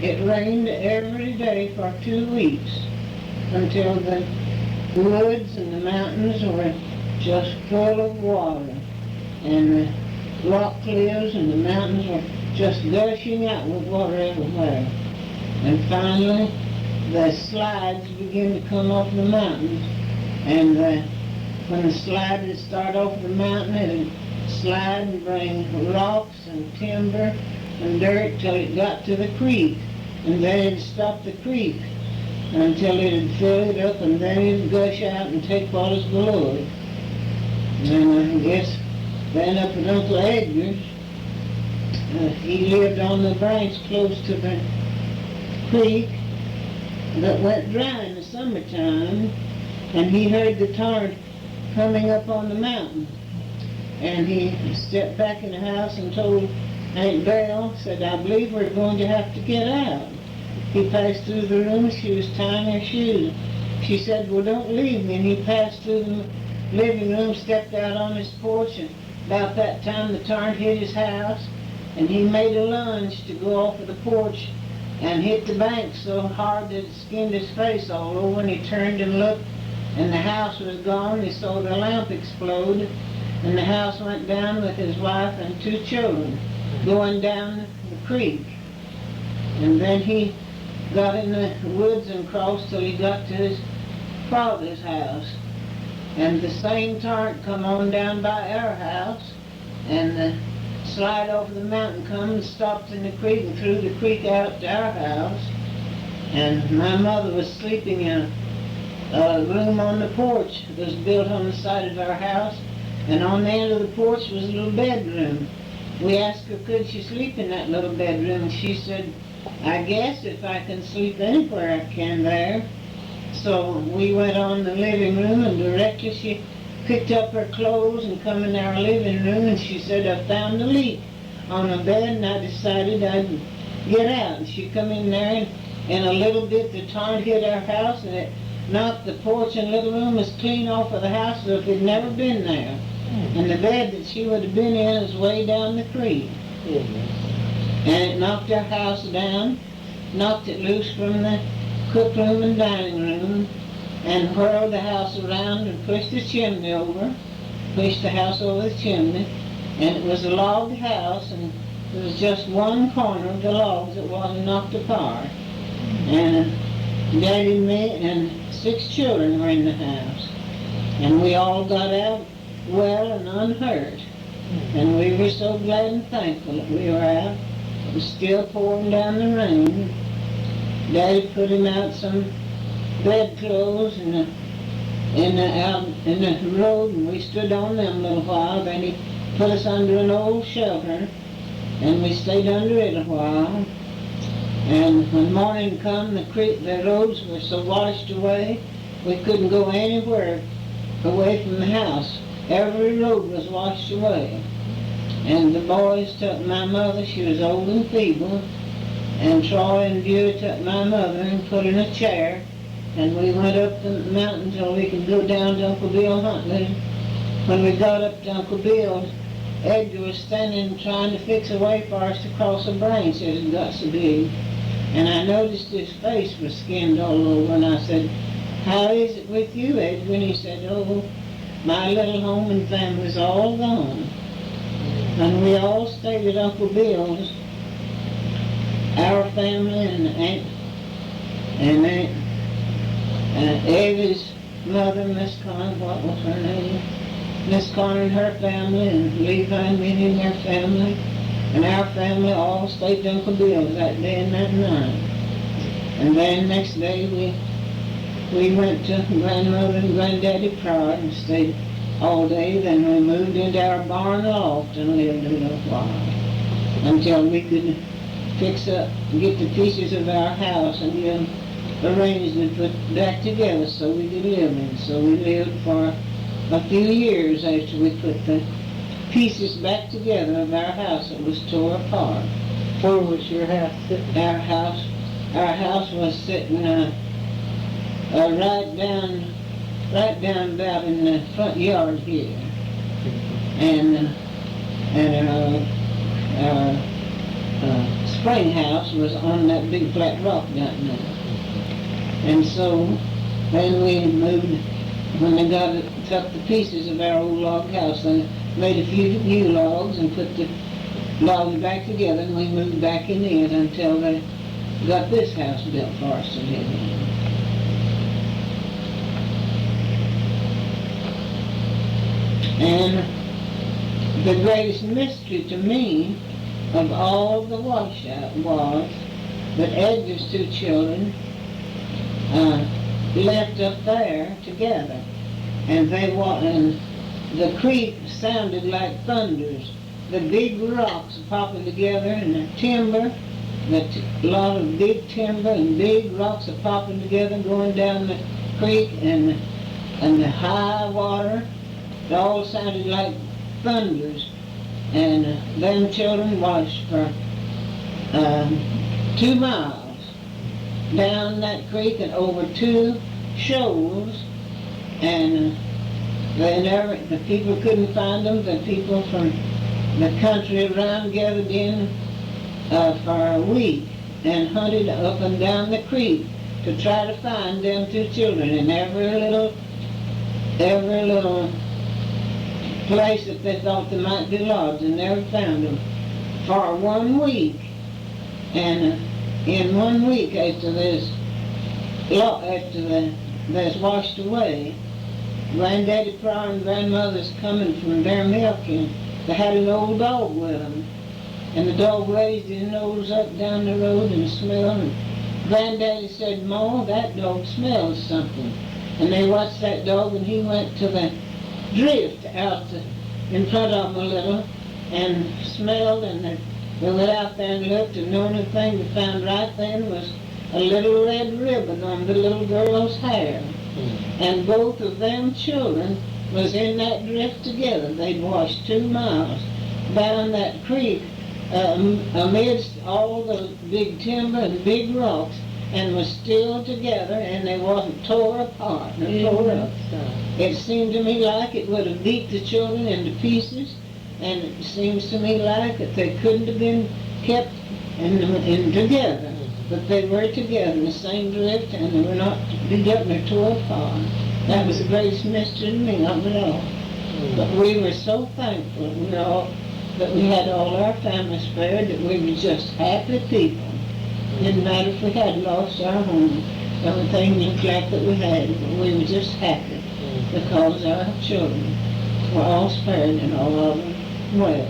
it rained every day for 2 weeks until the woods and the mountains were just full of water, and the rock cliffs and the mountains were just gushing out with water everywhere. And finally, the slides began to come off the mountains, and when the slide would start off the mountain, it would slide and bring rocks and timber and dirt till it got to the creek, and then it'd stop the creek until it'd fill it up, and then it'd gush out and take what was below it. And I guess then up at Uncle Edgar's, he lived on the branch close to the creek that went dry in the summertime, and he heard the torrent coming up on the mountain. And he stepped back in the house and told Aunt Belle, said, "I believe we're going to have to get out." He passed through the room, she was tying her shoes. She said, "Well, don't leave me." And he passed through the living room, stepped out on his porch, and about that time the torrent hit his house, and he made a lunge to go off of the porch and hit the bank so hard that it skinned his face all over, and he turned and looked, and the house was gone. He saw the lamp explode, and the house went down with his wife and 2 children going down the creek. And then he got in the woods and crossed till he got to his father's house. And the same torrent come on down by our house, and the slide over the mountain come and stopped in the creek and threw the creek out to our house. And my mother was sleeping in a room on the porch that was built on the side of our house, and on the end of the porch was a little bedroom. We asked her, could she sleep in that little bedroom, and she said, "I guess if I can sleep anywhere I can there." So we went on the living room, and directly she picked up her clothes and come in our living room, and she said, "I found a leak on a bed, and I decided I'd get out." And she come in there, and in a little bit the torrent hit our house, and it knocked the porch and little room as clean off of the house as if it'd never been there. And the bed that she would have been in is way down the creek. And it knocked our house down, knocked it loose from the cook room and dining room, and whirled the house around and pushed the chimney over, pushed the house over the chimney. And it was a log house, and there was just one corner of the logs that wasn't knocked apart. And Daddy and me and 6 children were in the house, and we all got out well and unhurt. And we were so glad and thankful that we were out. It was still pouring down the rain. Daddy put him out some bedclothes out in the road, and we stood on them a little while. Then he put us under an old shelter, and we stayed under it a while. And when morning come, the roads were so washed away, we couldn't go anywhere away from the house. Every road was washed away. And the boys took my mother, she was old and feeble, and Troy and Buell took my mother and put in a chair, and we went up the mountain till we could go down to Uncle Bill Huntley. When we got up to Uncle Bill's, Edgar was standing trying to fix a way for us to cross a branch that had got so big. And I noticed his face was skinned all over, and I said, "How is it with you, Edgar?" And he said, "Oh, my little home and family's all gone." And we all stayed at Uncle Bill's, our family and Aunt Evie's mother, Miss Connor, what was her name? Miss Connor and her family, and Levi and Minnie and their family, and our family all stayed at Uncle Bill's that day and that night. And then next day we went to Grandmother and Granddaddy Pryor and stayed all day. Then we moved into our barn loft and lived a little while until we could fix up and get the pieces of our house and get them arranged and put back together so we could live in. So we lived for a few years after we put the pieces back together of our house that was tore apart. Where was your house sitting? Our house was sitting right down about in the front yard here, and our spring house was on that big flat rock down there. And so then we moved, when they got it, took the pieces of our old log house, they made a few new logs and put the logs back together, and we moved back in it until they got this house built for us to live in. And the greatest mystery to me of all the washout was that Edna's two children left up there together, and and the creek sounded like thunders. The big rocks popping together, and the timber, a lot of big timber and big rocks are popping together, going down the creek, and the high water. It all sounded like thunders, and them children watched for 2 miles down that creek and over 2 shoals, and the people couldn't find them. The people from the country around gathered in for a week and hunted up and down the creek to try to find them 2 children in every little place that they thought they might be lodged, and never found them for 1 week. And in 1 week after this washed away, Granddaddy Pryor and Grandmother's coming from their milking. They had an old dog with them, and the dog raised his nose up down the road and smelled, and Granddaddy said, "Ma, that dog smells something." And they watched that dog, and he went to the drift out in front of them a little and smelled, and they went out there and looked, and the only thing they found right then was a little red ribbon on the little girl's hair. And both of them children was in that drift together. They'd washed 2 miles down that creek amidst all the big timber and big rocks, and was still together, and they wasn't tore apart or tore up. It seemed to me like it would have beat the children into pieces, and it seems to me like that they couldn't have been kept in together, but they were together in the same drift, and they were not beat up or tore apart. That was the greatest mystery to me of it all. But we were so thankful that we had all our family spared, that we were just happy people. Didn't matter if we had lost our home. Everything looked like that we had, but we were just happy because our children were all spared and all of them well.